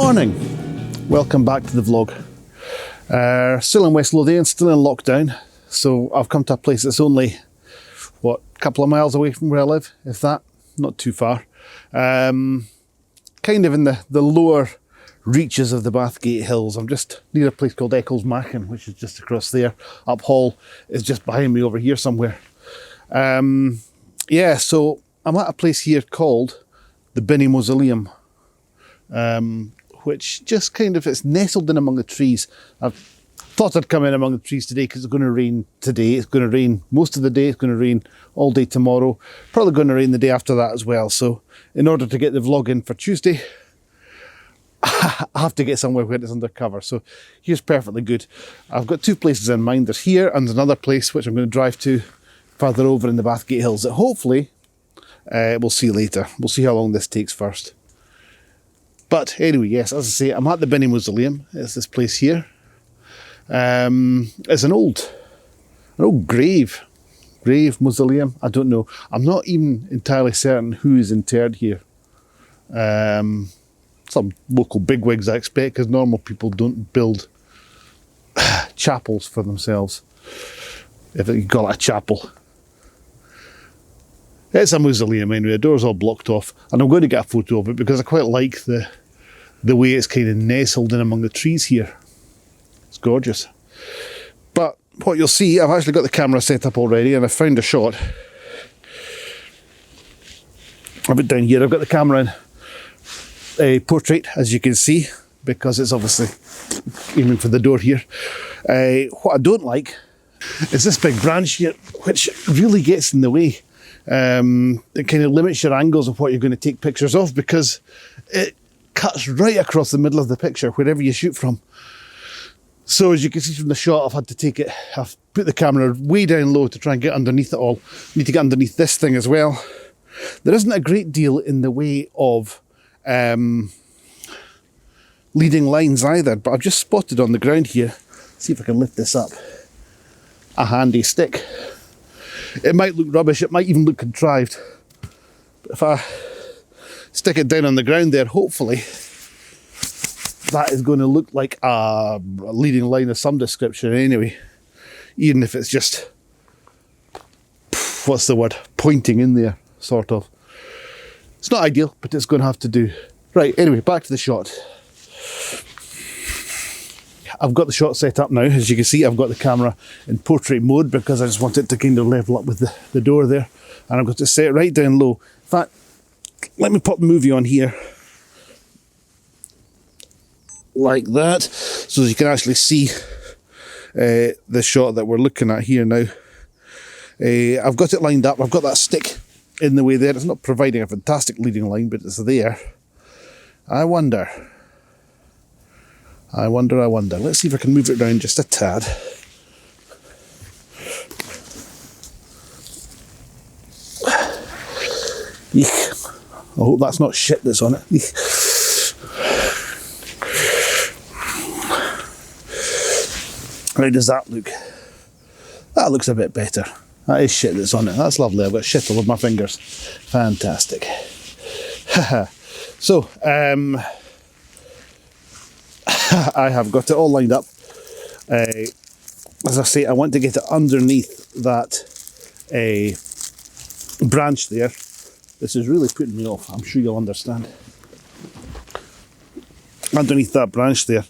morning, welcome back to the vlog. Still in West Lothian, still in lockdown, so I've come to a place that's only, what, a couple of miles away from where I live, if that, not too far. Kind of in the lower reaches of the Bathgate Hills. I'm just near a place called Ecclesmachan, which is just across there. Uphall is just behind me over here somewhere. Yeah, so I'm at a place here called the Binny Mausoleum, which just kind of, it's nestled in among the trees. I've thought I'd come in among the trees today because it's going to rain today. It's going to rain most of the day. It's going to rain all day tomorrow. Probably going to rain the day after that as well. So in order to get the vlog in for Tuesday, I have to get somewhere where it's under cover. So here's perfectly good. I've got two places in mind. There's here and there's another place which I'm going to drive to further over in the Bathgate Hills that hopefully we'll see later. We'll see how long this takes first. But anyway, yes, as I say, I'm at the Binny Mausoleum. It's this place here. It's an old grave mausoleum. I don't know. I'm not even entirely certain who is interred here. Some local bigwigs, I expect, because normal people don't build chapels for themselves, if you call it a chapel. It's a mausoleum anyway. The door's all blocked off, and I'm going to get a photo of it because I quite like the way it's kind of nestled in among the trees here. It's gorgeous. But what you'll see, I've actually got the camera set up already, and I've found a shot. A bit down here, I've got the camera in a portrait, as you can see, because it's obviously aiming for the door here. What I don't like is this big branch here, which really gets in the way. It kind of limits your angles of what you're going to take pictures of, because it cuts right across the middle of the picture wherever you shoot from. So as you can see from the shot, I've put the camera way down low to try and get underneath it all. Need to get underneath this thing as well. There isn't a great deal in the way of leading lines either, but I've just spotted on the ground here, see if I can lift this up, a handy stick. It might look rubbish, it might even look contrived, but if I stick it down on the ground there, hopefully that is going to look like a leading line of some description anyway, even if it's just, what's the word, pointing in there, sort of. It's not ideal, but it's going to have to do. Right, anyway, back to the shot. I've got the shot set up now. As you can see, I've got the camera in portrait mode because I just want it to kind of level up with the door there. And I've got to set it right down low. In fact, let me pop the movie on here. Like that. So you can actually see the shot that we're looking at here now. I've got it lined up. I've got that stick in the way there. It's not providing a fantastic leading line, but it's there. I wonder. Let's see if I can move it around just a tad. Eek. I hope that's not shit that's on it. Eek. How does that look? That looks a bit better. That is shit that's on it. That's lovely. I've got shit all over my fingers. Fantastic. So, I have got it all lined up. As I say, I want to get it underneath that branch there. This is really putting me off. I'm sure you'll understand. Underneath that branch there.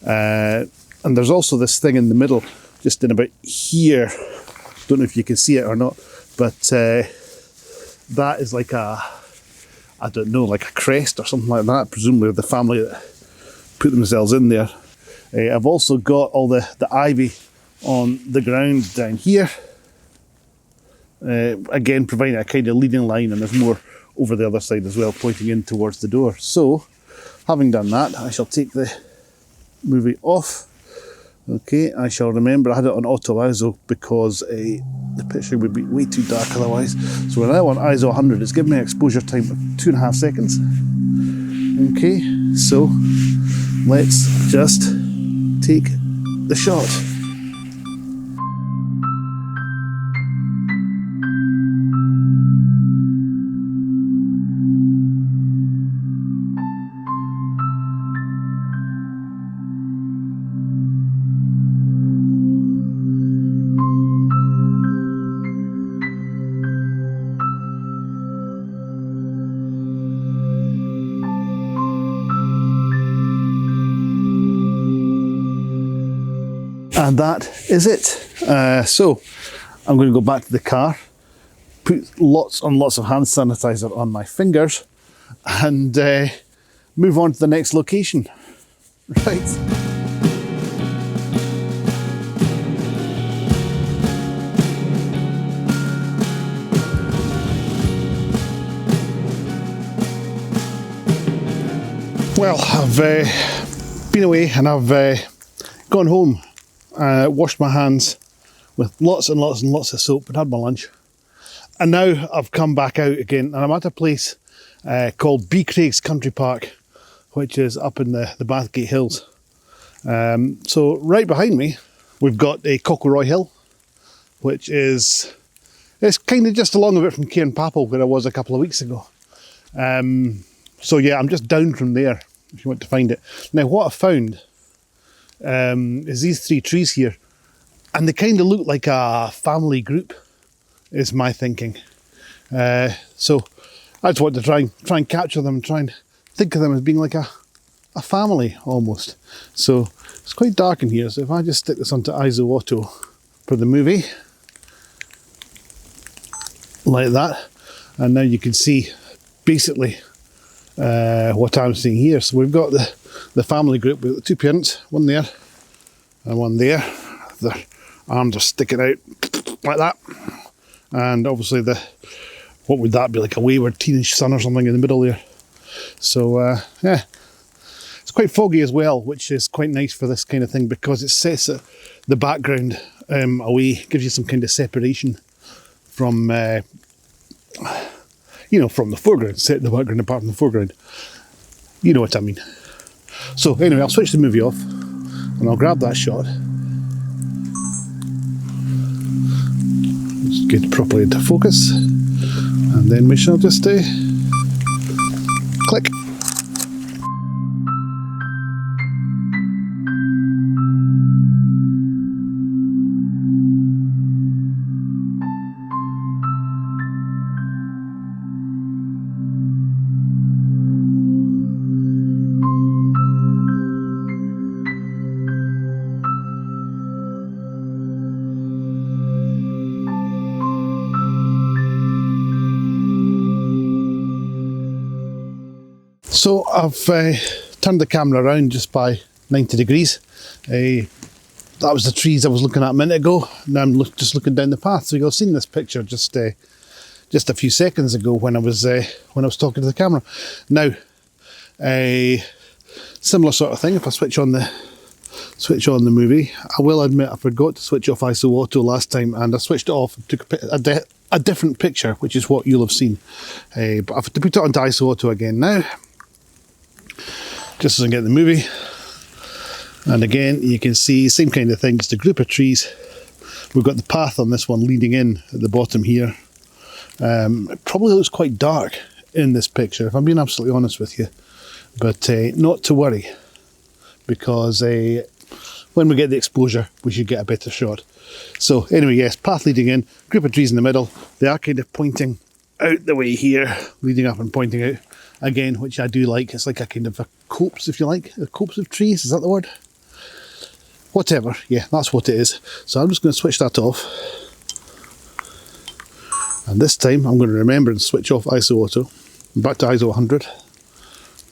And there's also this thing in the middle, just in about here. Don't know if you can see it or not, but that is like I don't know, like a crest or something like that, presumably the family that put themselves in there. I've also got all the ivy on the ground down here. Again, providing a kind of leading line, and there's more over the other side as well, pointing in towards the door. So, having done that, I shall take the movie off. Okay, I shall remember I had it on auto ISO because the picture would be way too dark otherwise. So we're now on ISO 100. It's giving me an exposure time of 2.5 seconds. Okay, so let's just take the shot. And that is it. So I'm going to go back to the car, put lots and lots of hand sanitizer on my fingers, and move on to the next location. Right. Well, I've been away and I've gone home, washed my hands with lots and lots and lots of soap and had my lunch. And now I've come back out again and I'm at a place called Beecraigs Country Park, which is up in the Bathgate Hills. So right behind me, we've got a Cockleroy Hill, which is, it's kind of just along a bit from Cairnpapel where I was a couple of weeks ago. So yeah, I'm just down from there if you want to find it. Now what I found is these three trees here, and they kind of look like a family group, is my thinking. So I just want to try and capture them and try and think of them as being like a family almost. So it's quite dark in here, so if I just stick this onto ISO Auto for the movie, like that, and now you can see basically what I'm seeing here. So we've got the family group with the two parents, one there and one there. Their arms are sticking out like that, and obviously what would that be, like a wayward teenage son or something in the middle there. So yeah, it's quite foggy as well, which is quite nice for this kind of thing because it sets the background away, gives you some kind of separation from from the foreground, set the background apart from the foreground. You know what I mean. So anyway, I'll switch the movie off and I'll grab that shot. Let's get it properly into focus, and then we shall just click. So I've turned the camera around just by 90 degrees. That was the trees I was looking at a minute ago. Now I'm just looking down the path. So you'll have seen this picture just a few seconds ago when I was talking to the camera. Now, a similar sort of thing. If I switch on the movie, I will admit I forgot to switch off ISO Auto last time, and I switched it off and took a different picture, which is what you'll have seen. But I've to put it onto ISO Auto again now, just as I get the movie. And again, you can see same kind of thing, just a group of trees. We've got the path on this one leading in at the bottom here. It probably looks quite dark in this picture, if I'm being absolutely honest with you. But not to worry, because when we get the exposure, we should get a better shot. So anyway, yes, path leading in, group of trees in the middle. They are kind of pointing out the way here, leading up and pointing out again, which I do like. It's like a kind of a copse, if you like, a copse of trees, is that the word? Whatever, yeah, that's what it is. So I'm just going to switch that off. And this time I'm going to remember and switch off ISO Auto. I'm back to ISO 100.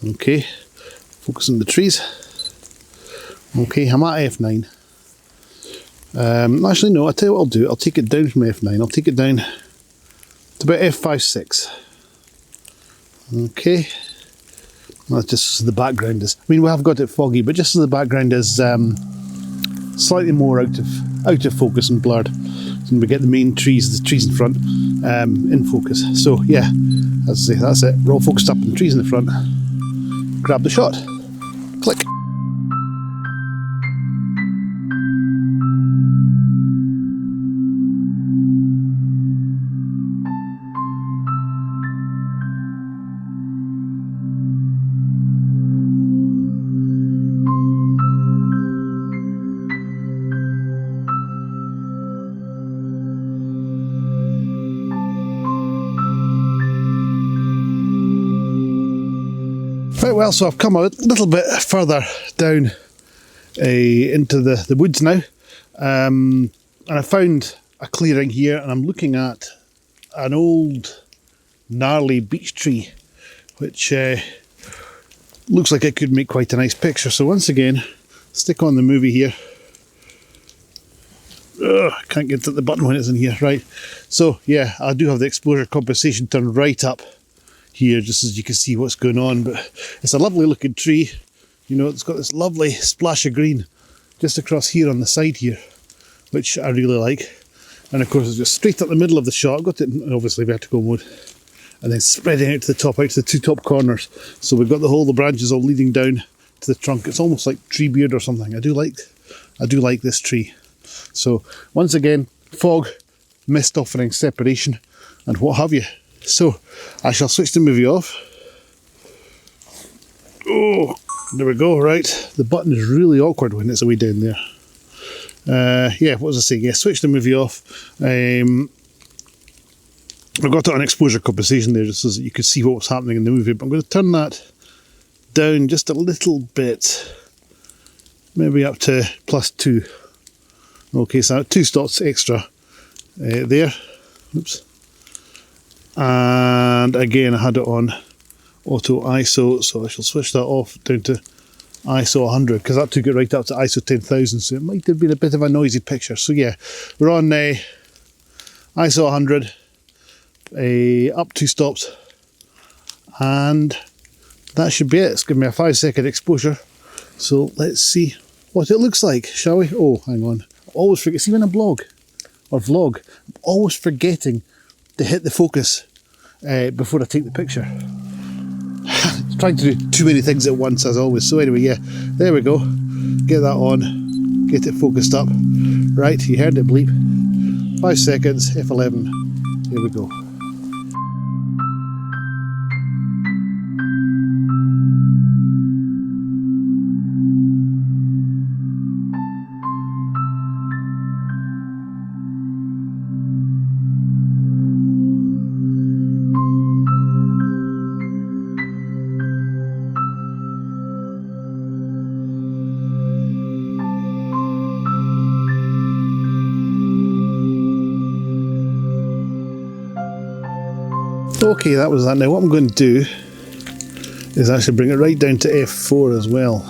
Okay, focus on the trees. Okay, I'm at F9. Actually, no, I'll tell you what I'll do. I'll take it down from F9. I'll take it down to about F5.6. Okay. That's just so the background is... I mean, we have got it foggy, but just so the background is slightly more out of focus and blurred. So we get the main trees, the trees in front, in focus. So, yeah, that's it. We're all focused up on the trees in the front. Grab the shot. Click. Right, well, so I've come a little bit further down into the woods now, And I found a clearing here, and I'm looking at an old gnarly beech tree, which looks like it could make quite a nice picture. So once again, stick on the movie here. Ugh, I can't get to the button when it's in here. Right, so yeah, I do have the exposure compensation turned right up here, just as you can see what's going on. But it's a lovely looking tree. You know, it's got this lovely splash of green just across here on the side here, which I really like. And of course it's just straight up the middle of the shot. I've got it in obviously vertical mode, and then spreading out to the top, out to the two top corners. So we've got the branches all leading down to the trunk. It's almost like tree beard or something. I do like this tree. So once again, fog, mist offering separation and what have you. So I shall switch the movie off. Oh, there we go. Right, the button is really awkward when it's way down there. Yeah, what was I saying? Yeah, switch the movie off. I've got it on exposure compensation there just so that you could see what was happening in the movie, but I'm going to turn that down just a little bit, maybe up to +2. Okay, so 2 stops extra there. Oops. And again, I had it on auto ISO, so I shall switch that off down to ISO 100, because that took it right up to ISO 10,000, so it might have been a bit of a noisy picture. So yeah, we're on ISO 100, up 2 stops, and that should be it. It's given me a 5-second exposure, so let's see what it looks like, shall we? Oh, hang on. I always forget, it's even a blog or vlog, I'm always forgetting to hit the focus before I take the picture. Trying to do too many things at once as always. So anyway, yeah, there we go. Get that on, get it focused up. Right, you heard it bleep. 5 seconds, F11. Here we go. Okay, that was that. Now what I'm going to do is actually bring it right down to F4 as well.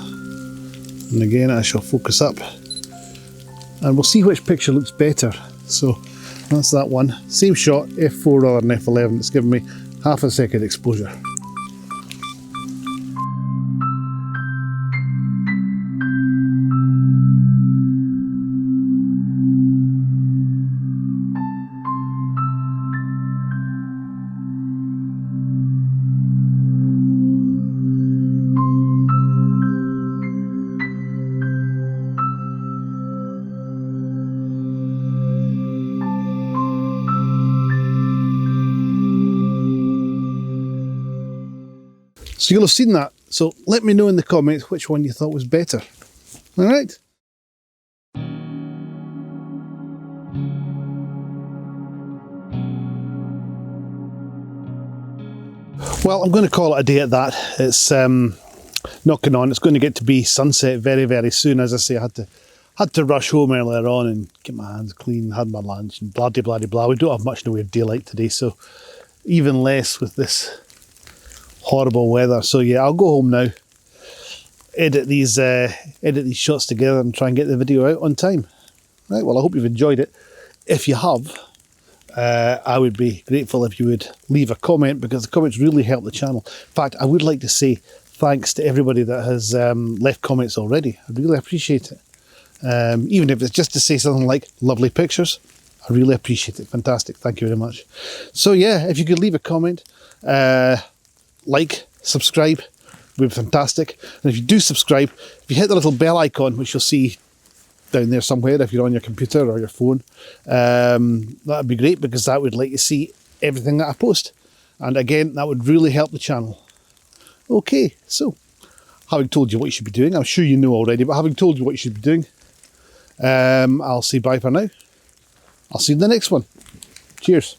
And again, I shall focus up. And we'll see which picture looks better. So that's that one. Same shot, F4 rather than F11. It's given me half a second exposure. So you'll have seen that. So let me know in the comments which one you thought was better. All right. Well, I'm going to call it a day at that. It's knocking on. It's going to get to be sunset very, very soon. As I say, I had to rush home earlier on and get my hands clean, had my lunch and blah, blah, blah, blah. We don't have much in the way of daylight today, so even less with this horrible weather. So yeah, I'll go home now, edit these shots together and try and get the video out on time. Right, well, I hope you've enjoyed it. If you have, I would be grateful if you would leave a comment, because the comments really help the channel. In fact, I would like to say thanks to everybody that has left comments already. I really appreciate it. Even if it's just to say something like lovely pictures, I really appreciate it. Fantastic, thank you very much. So yeah, if you could leave a comment, like, subscribe, would be fantastic. And if you do subscribe, if you hit the little bell icon, which you'll see down there somewhere if you're on your computer or your phone, that would be great, because that would let you see everything that I post. And again, that would really help the channel. Okay, so having told you what you should be doing, I'm sure you know already, but having told you what you should be doing, I'll say bye for now. I'll see you in the next one. Cheers.